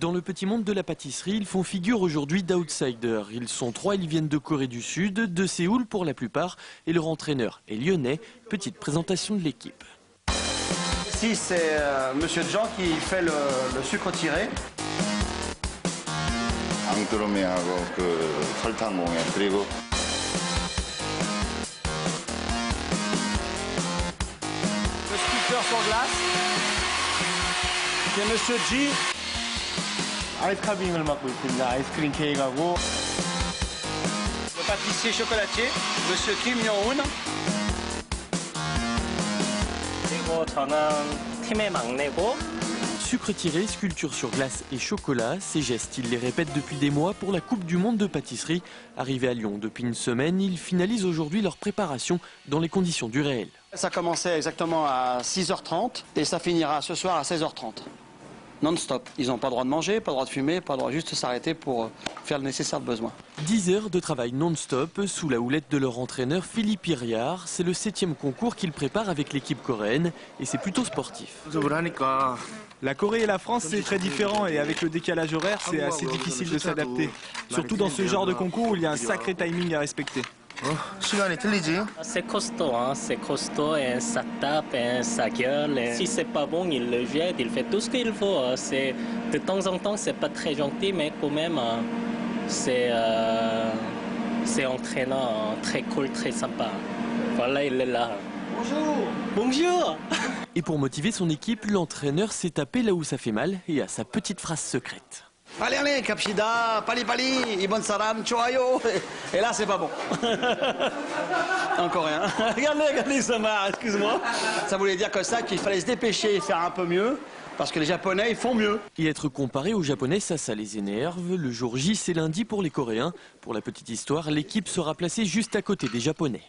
Dans le petit monde de la pâtisserie, ils font figure aujourd'hui d'outsiders. Ils sont 3, ils viennent de Corée du Sud, de Séoul pour la plupart, et leur entraîneur est lyonnais. Petite présentation de l'équipe. Ici, c'est Monsieur Jean qui fait le sucre tiré. 앙두루미하고 설탕 공에 그리고 Le sculpteur sur glace. C'est Monsieur G. 아이스카빙을 맡고 있습니다. 아이스크림 케이크하고. Le pâtissier chocolatier, Monsieur Kim Jong-un. 그리고 저는 팀의 막내고. Sucre tiré, sculpture sur glace et chocolat, ces gestes, ils les répètent depuis des mois pour la Coupe du Monde de pâtisserie. Arrivés à Lyon depuis une semaine, ils finalisent aujourd'hui leur préparation dans les conditions du réel. Ça commençait exactement à 6h30 et ça finira ce soir à 16h30. Non-stop. Ils n'ont pas le droit de manger, pas le droit de fumer, pas le droit juste de s'arrêter pour faire le nécessaire de besoin. 10 heures de travail non-stop sous la houlette de leur entraîneur Philippe Iriard. C'est le 7e concours qu'ils préparent avec l'équipe coréenne et c'est plutôt sportif. La Corée et la France, c'est très différent et avec le décalage horaire, c'est assez difficile de s'adapter. Surtout dans ce genre de concours où il y a un sacré timing à respecter. 시간이 틀리지? C'est costaud et ça tape et ça gueule. Et si c'est pas bon, il le jette, il fait tout ce qu'il faut. C'est de temps en temps, c'est pas très gentil, mais quand même, c'est entraînant, très cool, très sympa. Voilà, il est là. Bonjour. Bonjour. Et pour motiver son équipe, l'entraîneur s'est tapé là où ça fait mal et a sa petite phrase secrète. Allez, allez, kapshida, pali pali, ibon saram, choayo. Et là, c'est pas bon. Encore rien. Regardez, ça marche, excuse-moi. Ça voulait dire que ça, qu'il fallait se dépêcher et faire un peu mieux, parce que les Japonais, ils font mieux. Et être comparé aux Japonais, ça les énerve. Le jour J, c'est lundi pour les Coréens. Pour la petite histoire, l'équipe sera placée juste à côté des Japonais.